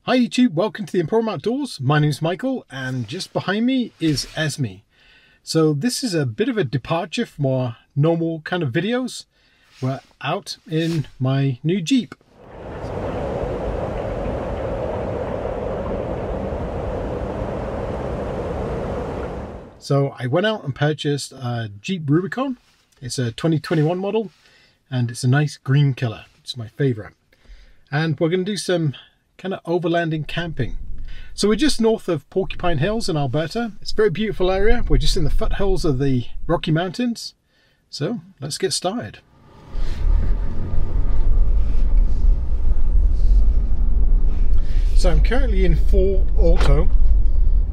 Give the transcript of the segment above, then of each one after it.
Hi YouTube, welcome to the Emporium Outdoors. My name is Michael and just behind me is Esme. So this is a bit of a departure from our normal kind of videos. We're out in my new Jeep. So I went out and purchased a Jeep Rubicon. It's a 2021 model and it's a nice green color. It's my favorite. And we're going to do some kind of overlanding camping. So we're just north of Porcupine Hills in Alberta. It's a very beautiful area. We're just in the foothills of the Rocky Mountains. So let's get started. So I'm currently in 4 Auto,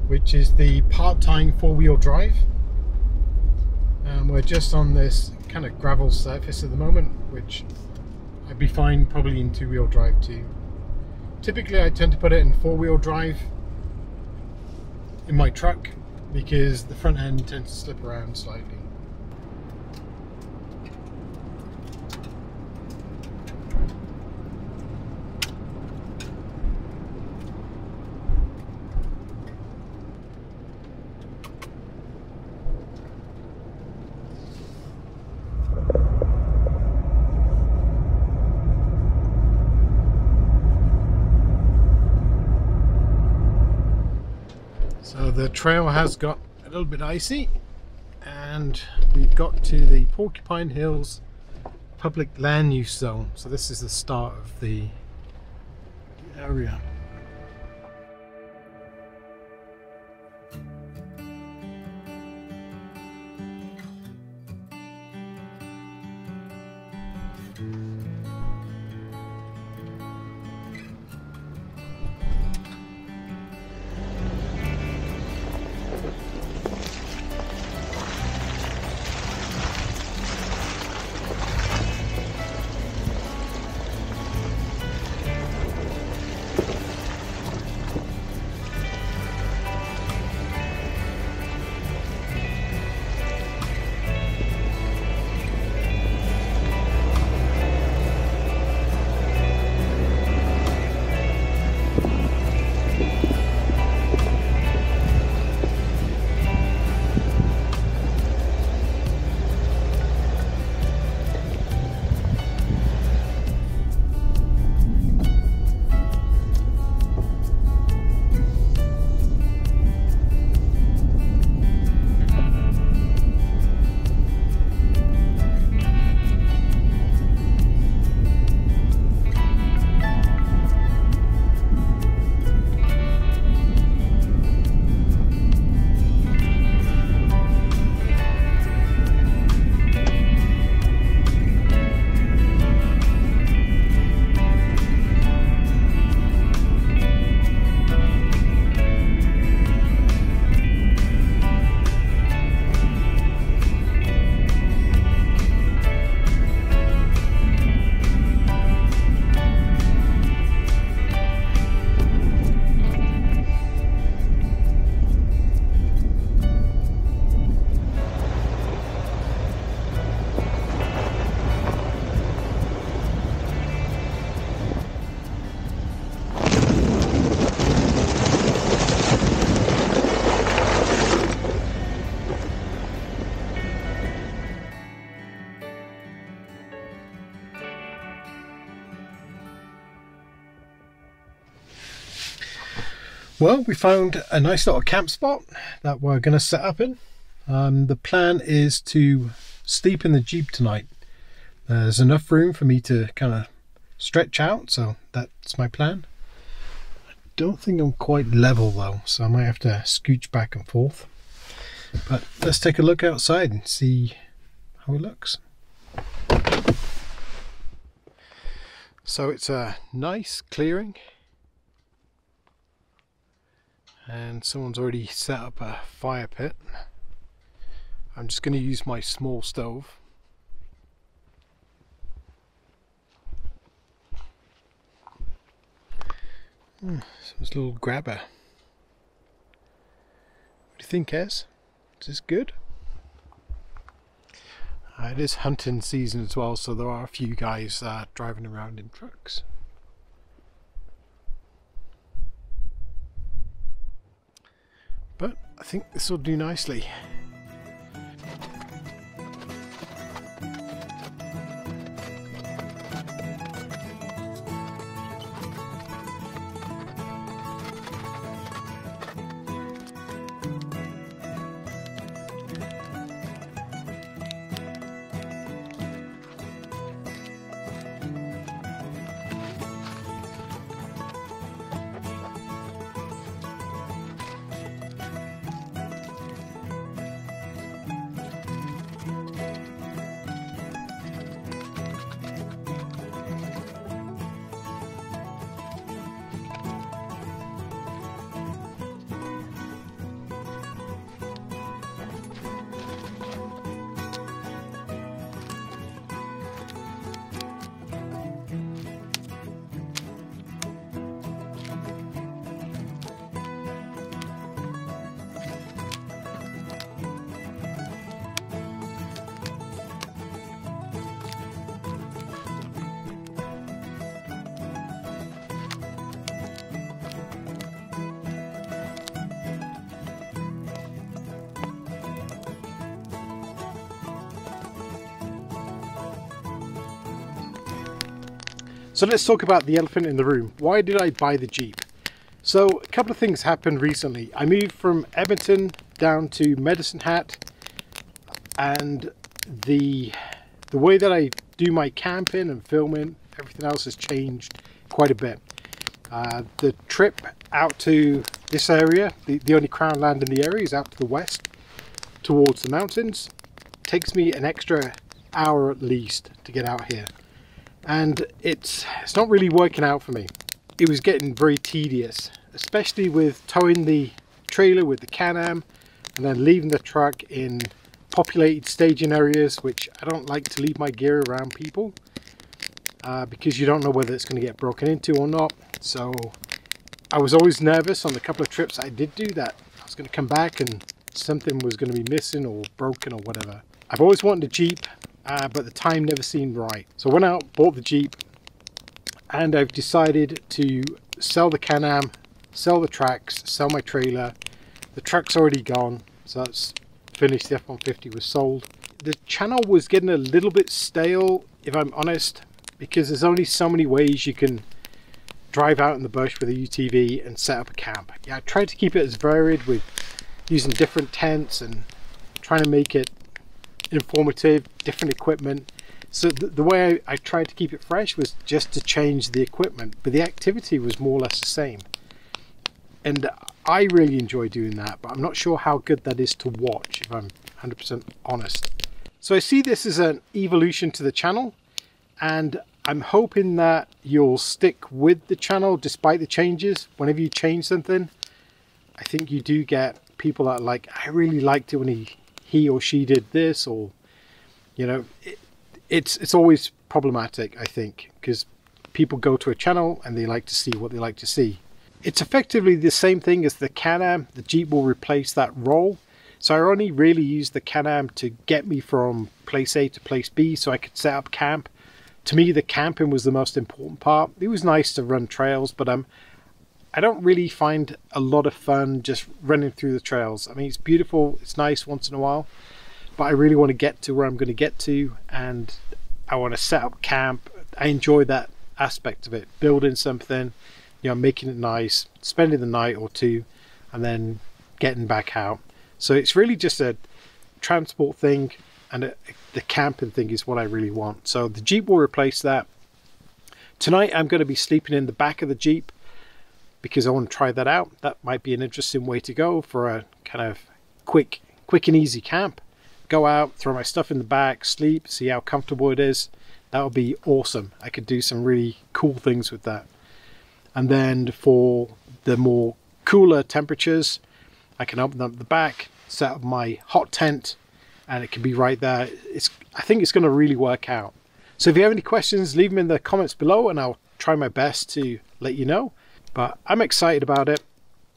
which is the part-time 4-wheel drive. And we're just on this kind of gravel surface at the moment, which I'd be fine probably in 2-wheel drive too. Typically I tend to put it in 4-wheel drive in my truck because the front end tends to slip around slightly. So the trail has got a little bit icy and we've got to the Porcupine Hills public land use zone. So this is the start of the area. Well, we found a nice little camp spot that we're going to set up in. The plan is to sleep in the Jeep tonight. There's enough room for me to kind of stretch out, so that's my plan. I don't think I'm quite level though, so I might have to scooch back and forth. But let's take a look outside and see how it looks. So it's a nice clearing. And someone's already set up a fire pit. I'm just going to use my small stove. So it's a little grabber. What do you think, Ez? Is this good? It is hunting season as well, so there are a few guys driving around in trucks. I think this will do nicely. So let's talk about the elephant in the room. Why did I buy the Jeep? So a couple of things happened recently. I moved from Edmonton down to Medicine Hat, and the way that I do my camping and filming, everything else has changed quite a bit. The trip out to this area, the only crown land in the area, is out to the west towards the mountains. It takes me an extra hour at least to get out here. And it's not really working out for me. It was getting very tedious, especially with towing the trailer with the Can-Am and then leaving the truck in populated staging areas, which I don't like to leave my gear around people because you don't know whether it's going to get broken into or not. So I was always nervous on the couple of trips I did do that I was going to come back and something was going to be missing or broken or whatever. I've always wanted a Jeep, but the time never seemed right. So I went out, bought the Jeep, and I've decided to sell the Can-Am, sell the tracks, sell my trailer. The truck's already gone, so that's finished. The F-150 was sold. The channel was getting a little bit stale, if I'm honest, because there's only so many ways you can drive out in the bush with a UTV and set up a camp. Yeah, I tried to keep it as varied with using different tents and trying to make it informative, different equipment. So the way I tried to keep it fresh was just to change the equipment, but the activity was more or less the same. And I really enjoy doing that, but I'm not sure how good that is to watch, if I'm 100% honest. So I see this as an evolution to the channel, and I'm hoping that you'll stick with the channel despite the changes. Whenever you change something, I think you do get people that are like, I really liked it when he or she did this, or you know, it's always problematic, I think, because people go to a channel and they like to see what they like to see. It's effectively the same thing as the Can-Am. The Jeep will replace that role. So I only really used the Can-Am to get me from place A to place B so I could set up camp. To me, the camping was the most important part. It was nice to run trails, but I don't really find a lot of fun just running through the trails. I mean, it's beautiful, it's nice once in a while, but I really want to get to where I'm going to get to, and I want to set up camp. I enjoy that aspect of it, building something, you know, making it nice, spending the night or two, and then getting back out. So it's really just a transport thing, and the camping thing is what I really want. So the Jeep will replace that. Tonight I'm going to be sleeping in the back of the Jeep because I want to try that out. That might be an interesting way to go for a kind of quick and easy camp. Go out, throw my stuff in the back, sleep, see how comfortable it is. That would be awesome. I could do some really cool things with that. And then for the more cooler temperatures, I can open up the back, set up my hot tent, and it can be right there. I think it's going to really work out. So if you have any questions, leave them in the comments below and I'll try my best to let you know. But I'm excited about it.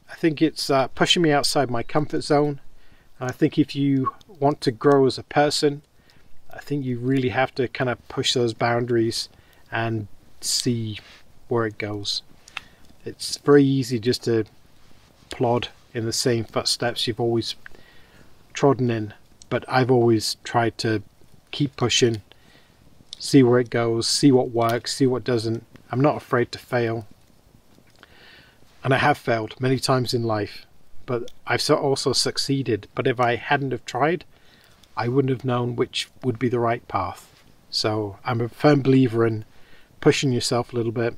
I think it's pushing me outside my comfort zone. And I think if you want to grow as a person, I think you really have to kind of push those boundaries and see where it goes. It's very easy just to plod in the same footsteps you've always trodden in, but I've always tried to keep pushing, see where it goes, see what works, see what doesn't. I'm not afraid to fail, and I have failed many times in life, but I've also succeeded. But if I hadn't have tried, I wouldn't have known which would be the right path. So I'm a firm believer in pushing yourself a little bit,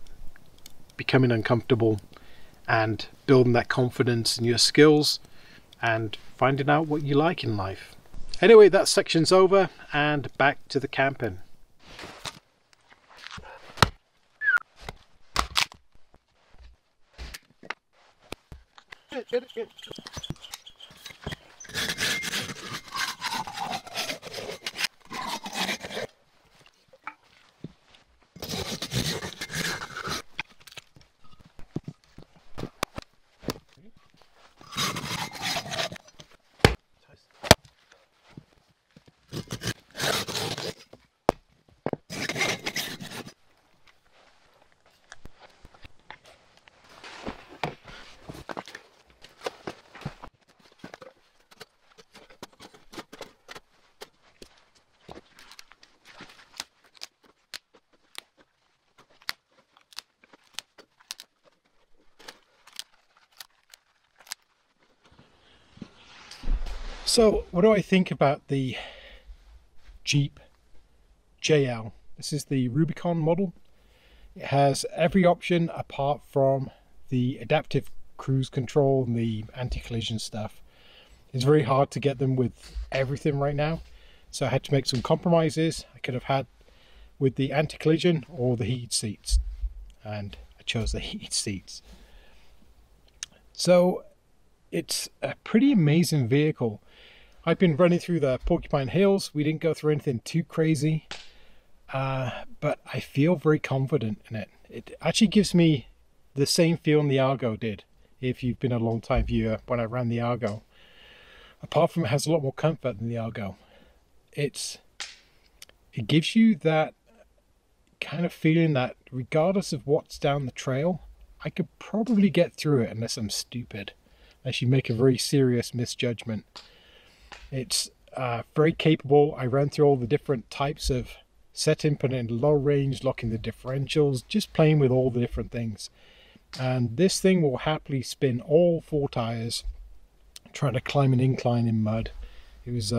becoming uncomfortable, and building that confidence in your skills and finding out what you like in life. Anyway, that section's over, and back to the camping. So what do I think about the Jeep JL? This is the Rubicon model. It has every option apart from the adaptive cruise control and the anti-collision stuff. It's very hard to get them with everything right now, so I had to make some compromises. I could have had with the anti-collision or the heated seats, and I chose the heated seats. So it's a pretty amazing vehicle. I've been running through the Porcupine Hills. We didn't go through anything too crazy, but I feel very confident in it. It actually gives me the same feeling the Argo did, if you've been a long time viewer, when I ran the Argo. Apart from it has a lot more comfort than the Argo. It gives you that kind of feeling that regardless of what's down the trail, I could probably get through it unless I'm stupid, unless you make a very serious misjudgment. It's very capable. I ran through all the different types of setting, putting it in low range, locking the differentials, just playing with all the different things. And this thing will happily spin all 4 tires, trying to climb an incline in mud. It was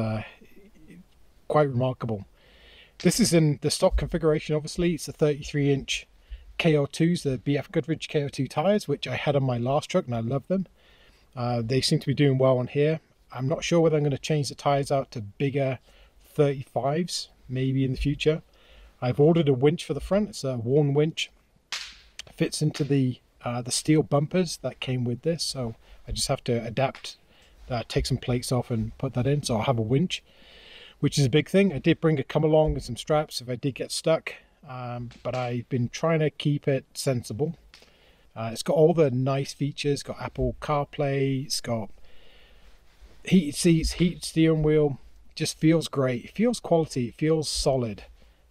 quite remarkable. This is in the stock configuration, obviously. It's the 33-inch KO2s, the BF Goodrich KO2 tires, which I had on my last truck, and I love them. They seem to be doing well on here. I'm not sure whether I'm going to change the tires out to bigger 35s, maybe in the future. I've ordered a winch for the front. It's a worn winch. It fits into the steel bumpers that came with this, so I just have to adapt, take some plates off and put that in, so I'll have a winch, which is a big thing. I did bring a come along and some straps if I did get stuck, but I've been trying to keep it sensible. It's got all the nice features. It's got Apple CarPlay, it's got heated seats, heated steering wheel. Just feels great. It feels quality, it feels solid,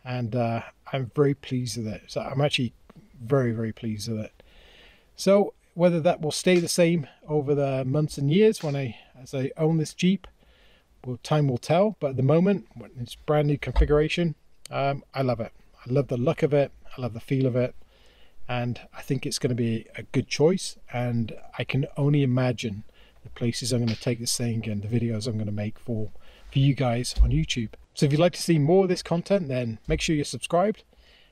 and I'm very pleased with it. So I'm actually very, very pleased with it. So whether that will stay the same over the months and years as I own this Jeep, well, time will tell. But at the moment, when it's brand new configuration, I love it. I love the look of it, I love the feel of it, and I think it's going to be a good choice. And I can only imagine the places I'm going to take this thing and the videos I'm going to make for you guys on YouTube. So if you'd like to see more of this content, then make sure you're subscribed,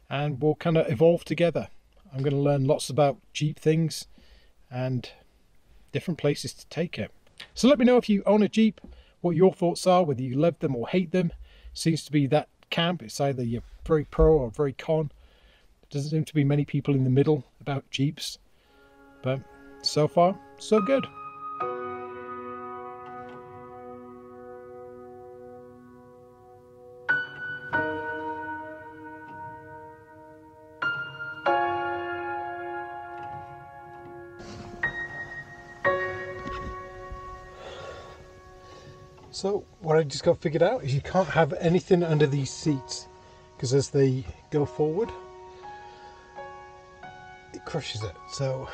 and we'll kind of evolve together. I'm going to learn lots about Jeep things and different places to take it. So let me know if you own a Jeep, what your thoughts are, whether you love them or hate them. Seems to be that camp. It's either you're very pro or very con. There doesn't seem to be many people in the middle about Jeeps, but so far so good. So what I just got figured out is you can't have anything under these seats, because as they go forward it crushes it, so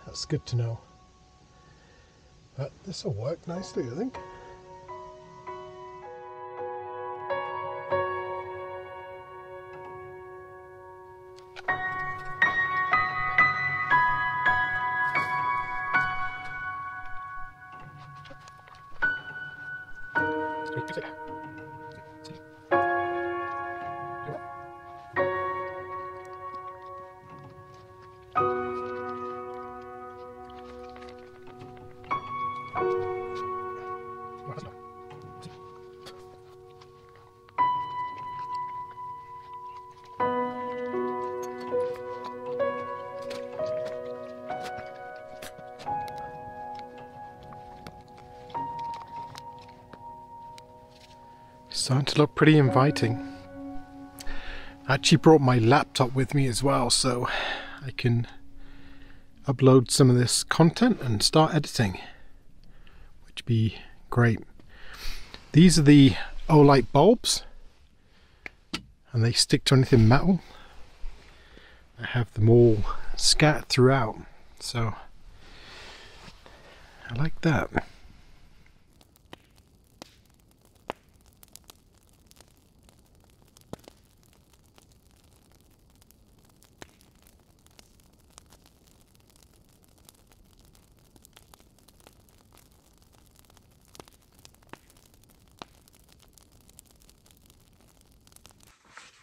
that's good to know. But this will work nicely, I think. Starting to look pretty inviting. I actually brought my laptop with me as well, so I can upload some of this content and start editing, which would be great. These are the Olight bulbs, and they stick to anything metal. I have them all scattered throughout, so I like that.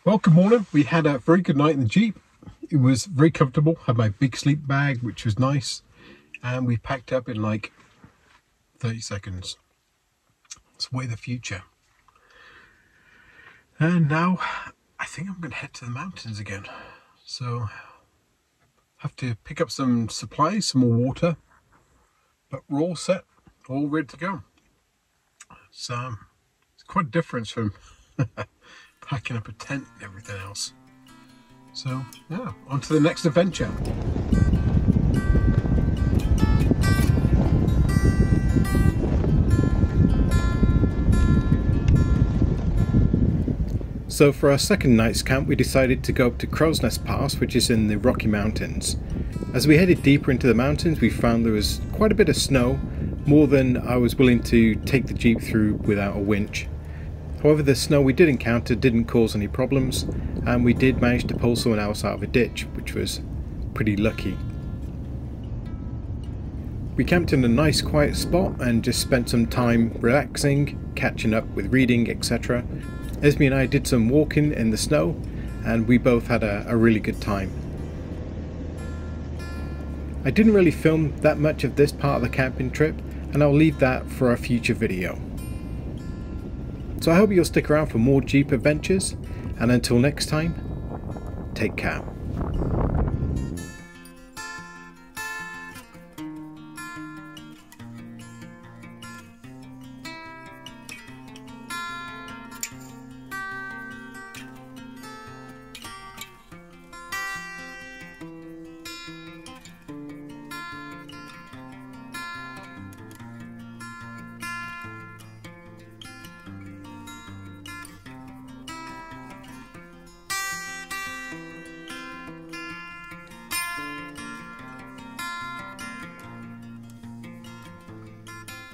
Well, good morning. We had a very good night in the Jeep. It was very comfortable. Had my big sleep bag, which was nice. And we packed up in like 30 seconds. It's way the future. And now I think I'm going to head to the mountains again. So have to pick up some supplies, some more water. But we're all set, all ready to go. It's quite a difference from packing up a tent and everything else. So yeah, on to the next adventure. So for our second night's camp, we decided to go up to Crow's Nest Pass, which is in the Rocky Mountains. As we headed deeper into the mountains, we found there was quite a bit of snow, more than I was willing to take the Jeep through without a winch. However, the snow we did encounter didn't cause any problems, and we did manage to pull someone else out of a ditch, which was pretty lucky. We camped in a nice quiet spot and just spent some time relaxing, catching up with reading, etc. Esme and I did some walking in the snow, and we both had a really good time. I didn't really film that much of this part of the camping trip, and I'll leave that for a future video. So I hope you'll stick around for more Jeep adventures, and until next time, take care.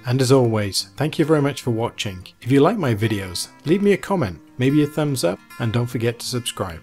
And as always, thank you very much for watching. If you like my videos, leave me a comment, maybe a thumbs up, and don't forget to subscribe.